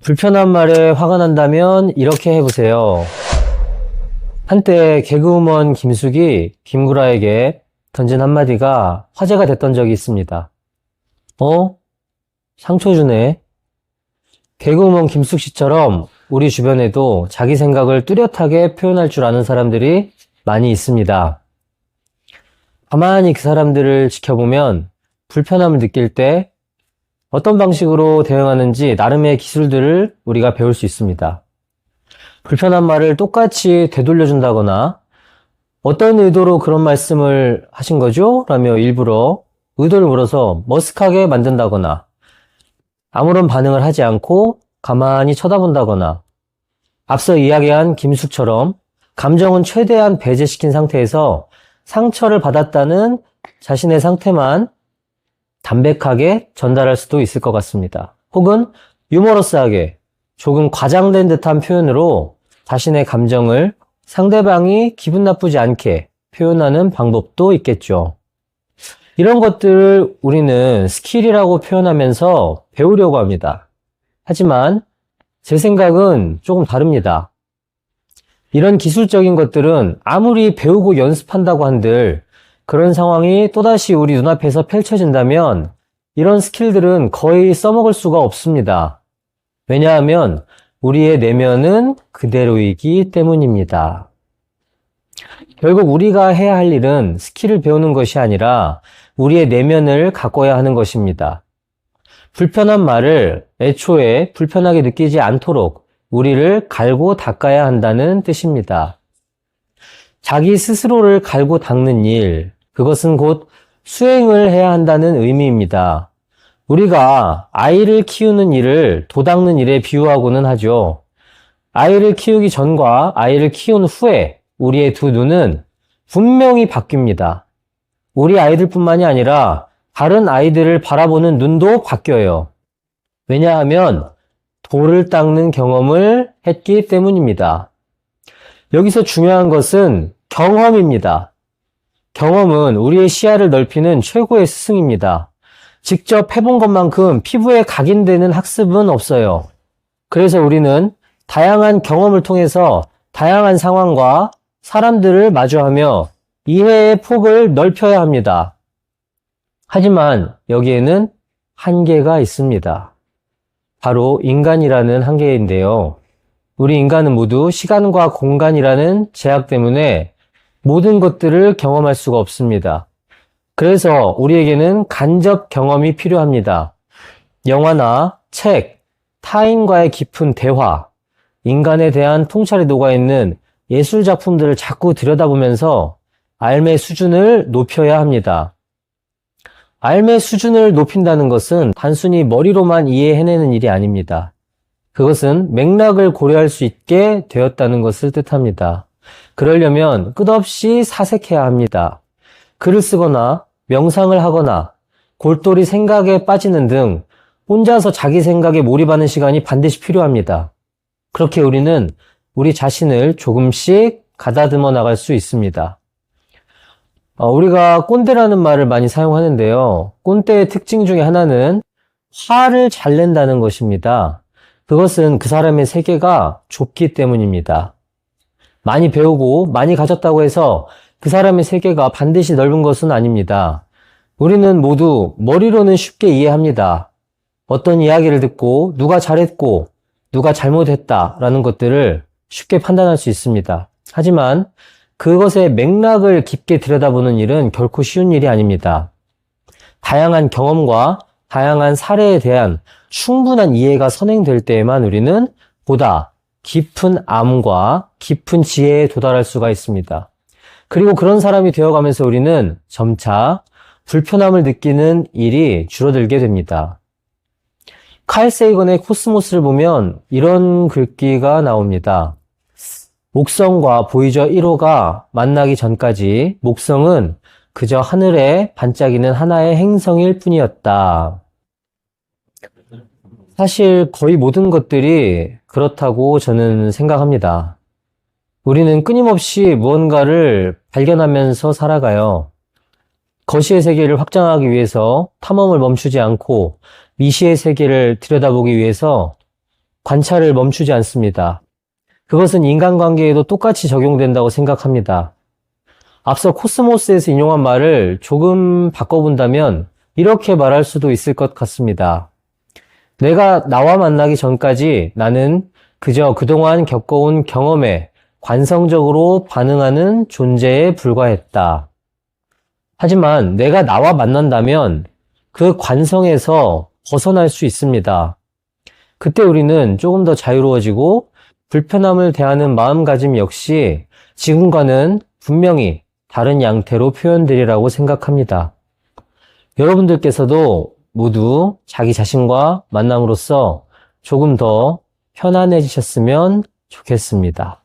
불편한 말에 화가 난다면 이렇게 해보세요. 한때 개그우먼 김숙이 김구라에게 던진 한마디가 화제가 됐던 적이 있습니다. 상처 주네. 개그우먼 김숙 씨처럼 우리 주변에도 자기 생각을 뚜렷하게 표현할 줄 아는 사람들이 많이 있습니다. 가만히 그 사람들을 지켜보면 불편함을 느낄 때 어떤 방식으로 대응하는지 나름의 기술들을 우리가 배울 수 있습니다. 불편한 말을 똑같이 되돌려준다거나 어떤 의도로 그런 말씀을 하신 거죠? 라며 일부러 의도를 물어서 머쓱하게 만든다거나 아무런 반응을 하지 않고 가만히 쳐다본다거나 앞서 이야기한 김숙처럼 감정은 최대한 배제시킨 상태에서 상처를 받았다는 자신의 상태만 담백하게 전달할 수도 있을 것 같습니다. 혹은 유머러스하게 조금 과장된 듯한 표현으로 자신의 감정을 상대방이 기분 나쁘지 않게 표현하는 방법도 있겠죠. 이런 것들을 우리는 스킬이라고 표현하면서 배우려고 합니다. 하지만 제 생각은 조금 다릅니다. 이런 기술적인 것들은 아무리 배우고 연습한다고 한들 그런 상황이 또다시 우리 눈앞에서 펼쳐진다면 이런 스킬들은 거의 써먹을 수가 없습니다. 왜냐하면 우리의 내면은 그대로이기 때문입니다. 결국 우리가 해야 할 일은 스킬을 배우는 것이 아니라 우리의 내면을 가꿔야 하는 것입니다. 불편한 말을 애초에 불편하게 느끼지 않도록 우리를 갈고 닦아야 한다는 뜻입니다. 자기 스스로를 갈고 닦는 일, 그것은 곧 수행을 해야 한다는 의미입니다. 우리가 아이를 키우는 일을 도 닦는 일에 비유하고는 하죠. 아이를 키우기 전과 아이를 키운 후에 우리의 두 눈은 분명히 바뀝니다. 우리 아이들뿐만이 아니라 다른 아이들을 바라보는 눈도 바뀌어요. 왜냐하면 돌을 닦는 경험을 했기 때문입니다. 여기서 중요한 것은 경험입니다. 경험은 우리의 시야를 넓히는 최고의 스승입니다. 직접 해본 것만큼 피부에 각인되는 학습은 없어요. 그래서 우리는 다양한 경험을 통해서 다양한 상황과 사람들을 마주하며 이해의 폭을 넓혀야 합니다. 하지만 여기에는 한계가 있습니다. 바로 인간이라는 한계인데요. 우리 인간은 모두 시간과 공간이라는 제약 때문에 모든 것들을 경험할 수가 없습니다. 그래서 우리에게는 간접 경험이 필요합니다. 영화나 책, 타인과의 깊은 대화, 인간에 대한 통찰이 녹아있는 예술 작품들을 자꾸 들여다보면서 삶의 수준을 높여야 합니다. 삶의 수준을 높인다는 것은 단순히 머리로만 이해해내는 일이 아닙니다. 그것은 맥락을 고려할 수 있게 되었다는 것을 뜻합니다. 그러려면 끝없이 사색해야 합니다. 글을 쓰거나 명상을 하거나 골똘히 생각에 빠지는 등 혼자서 자기 생각에 몰입하는 시간이 반드시 필요합니다. 그렇게 우리는 우리 자신을 조금씩 가다듬어 나갈 수 있습니다. 우리가 꼰대라는 말을 많이 사용하는데요. 꼰대의 특징 중에 하나는 화를 잘 낸다는 것입니다. 그것은 그 사람의 세계가 좁기 때문입니다. 많이 배우고 많이 가졌다고 해서 그 사람의 세계가 반드시 넓은 것은 아닙니다. 우리는 모두 머리로는 쉽게 이해합니다. 어떤 이야기를 듣고 누가 잘했고 누가 잘못했다라는 것들을 쉽게 판단할 수 있습니다. 하지만 그것의 맥락을 깊게 들여다보는 일은 결코 쉬운 일이 아닙니다. 다양한 경험과 다양한 사례에 대한 충분한 이해가 선행될 때에만 우리는 보다 깊은 암과 깊은 지혜에 도달할 수가 있습니다. 그리고 그런 사람이 되어가면서 우리는 점차 불편함을 느끼는 일이 줄어들게 됩니다. 칼 세이건의 코스모스를 보면 이런 글귀가 나옵니다. 목성과 보이저 1호가 만나기 전까지 목성은 그저 하늘에 반짝이는 하나의 행성일 뿐이었다. 사실 거의 모든 것들이 그렇다고 저는 생각합니다. 우리는 끊임없이 무언가를 발견하면서 살아가요. 거시의 세계를 확장하기 위해서 탐험을 멈추지 않고 미시의 세계를 들여다보기 위해서 관찰을 멈추지 않습니다. 그것은 인간관계에도 똑같이 적용된다고 생각합니다. 앞서 코스모스에서 인용한 말을 조금 바꿔본다면 이렇게 말할 수도 있을 것 같습니다. 내가 나와 만나기 전까지 나는 그저 그동안 겪어온 경험에 관성적으로 반응하는 존재에 불과했다. 하지만 내가 나와 만난다면 그 관성에서 벗어날 수 있습니다. 그때 우리는 조금 더 자유로워지고 불편함을 대하는 마음가짐 역시 지금과는 분명히 다른 양태로 표현되리라고 생각합니다. 여러분들께서도 모두 자기 자신과 만남으로써 조금 더 편안해지셨으면 좋겠습니다.